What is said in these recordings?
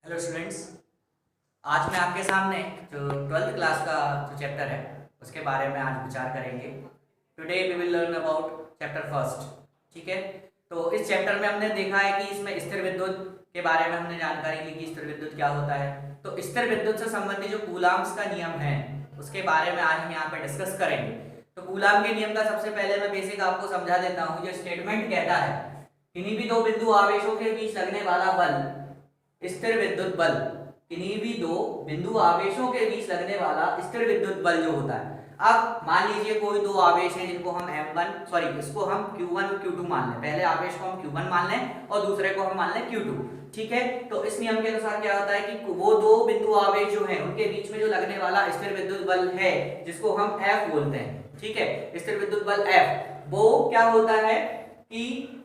Hello students. आज मैं आपके सामने जो 12th क्लास का जो चैप्टर है उसके बारे में आज विचार करेंगे। Today we will learn about chapter first. ठीक है, तो इस चैप्टर में हमने देखा है कि इसमें स्थिर विद्युत के बारे में हमने जानकारी ली कि स्थिर विद्युत क्या होता है। तो स्थिर विद्युत से संबंधित जो कूलाम्स का नियम है उसके बारे में आज हम यहाँ पे डिस्कस करेंगे। तो कूलाम के नियम का सबसे पहले मैं बेसिक आपको समझा देता हूँ। जो स्टेटमेंट कहता है किन्हीं भी दो बिंदु आवेशों के बीच लगने वाला बल स्थिर विद्युत बल, किन्हीं भी दो बिंदु आवेशों के बीच लगने वाला स्थिर विद्युत बल जो होता है। अब मान लीजिए कोई दो आवेश है जिनको हम इसको हम Q1 और Q2 मान लें। पहले आवेश को हम Q1 मान लें और दूसरे को हम मान लें Q2। ठीक है, तो इस नियम के अनुसार क्या होता है कि वो दो बिंदु आवेश जो है उनके बीच में जो लगने वाला स्थिर विद्युत बल है जिसको हम F बोलते हैं। ठीक है, स्थिर विद्युत बल F वो क्या होता है कि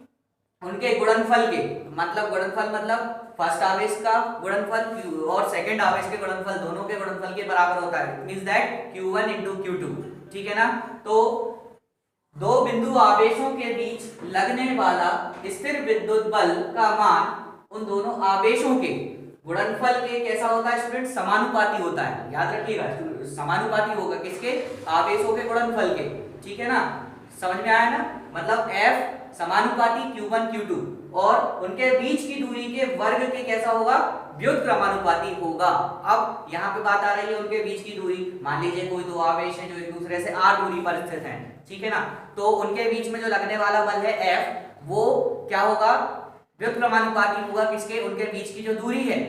उनके गुणनफल के मतलब फर्स्ट आवेश का गुणनफल और सेकंड आवेश के गुणनफल दोनों के गुणनफल के बराबर होता है। It means that Q1 Q2। ठीक है ना, तो दो बिंदु आवेशों के बीच लगने वाला स्थिर विद्युत बल का मान उन दोनों आवेशों के गुणनफल के कैसा होता है स्टूडेंट? समानुपाती होता है। याद रखिएगा, समानुपाती होगा किसके? आवेशों के गुणनफल के। ठीक है ना, समझ में आया ना? मतलब F समानुपाती Q1 Q2 और उनके बीच की दूरी के वर्ग के कैसा होगा? व्युत्क्रमानुपाती होगा। अब यहाँ पे बात आ रही है उनके बीच की दूरी। मान लीजिए कोई दो आवेश है जो एक दूसरे से r दूरी पर स्थित हैं। ठीक है ना, तो उनके बीच में जो लगने वाला बल है F वो क्या होगा? व्युत्क्रमानुपाती होगा किसके? उनके बीच की जो दूरी है।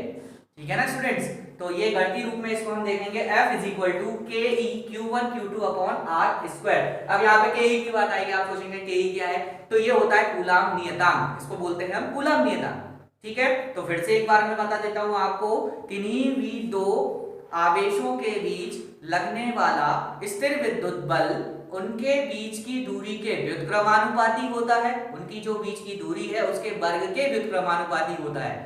ठीक है ना स्टूडेंट्स, तो ये गणितीय रूप में इसको हम देखेंगे F is equal to K E Q1 Q2 upon R square. अब यहाँ पे के ई की बात आएगी, आप सोचेंगे के ई क्या है? तो ये होता है कूलाम नियतांक, इसको बोलते हैं हम कूलाम नियतांक। ठीक है, तो फिर से एक बार मैं बता देता हूँ आपको, किन्हीं भी दो आवेशों के बीच लगने वाला स्थिर विद्युत बल उनके बीच की दूरी के व्युत्क्रमानुपाती होता है। उनकी जो बीच की दूरी है उसके वर्ग के व्युत्क्रमानुपाती होता है।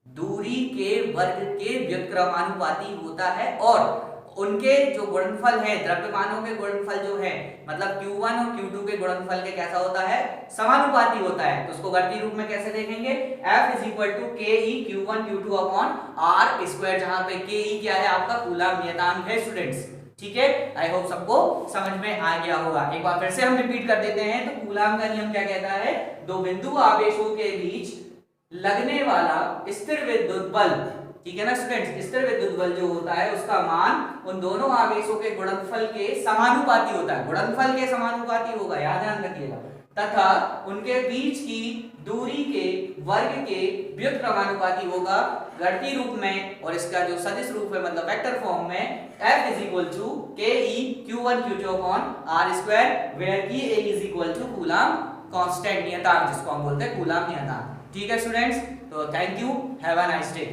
दूरी के वर्ग के व्युत्क्रमानुपाती होता है और उनके जो गुणनफल है, द्रव्यमानों के गुणनफल जो है मतलब Q1 और Q2 के गुणनफल के कैसा होता है? समानुपाती होता है। तो उसको गणितीय रूप में कैसे देखेंगे? F is equal to K E Q1 Q2 upon R square, जहां पे के ई क्या है? आपका कूलाम नियतांक है स्टूडेंट्स। ठीक है, आई होप सबको समझ में आ गया होगा। एक बार फिर से हम रिपीट कर देते हैं। तो कूलाम का नियम क्या कहता है? दो बिंदु आवेशों के बीच लगने वाला स्थिर विद्युत बल, ठीक है ना स्टूडेंट्स, स्थिर विद्युत बल जो होता है उसका मान उन दोनों आवेशों के गुणनफल के समानुपाती होता है। गुणनफल के समानुपाती होगा, याद ध्यान रखिएगा, तथा उनके बीच की दूरी के वर्ग के व्युत्क्रमानुपाती होगा गणितीय रूप में। और इसका जो सदिश रूप है मतलब वेक्टर फॉर्म में F is equal to K E Q1 Q2 upon R square, where की A is equal to Coulomb constant नियतांक, जिसको हम बोलते हैं कूलाम नियतांक। ठीक है स्टूडेंट्स, तो thank you, have a nice day.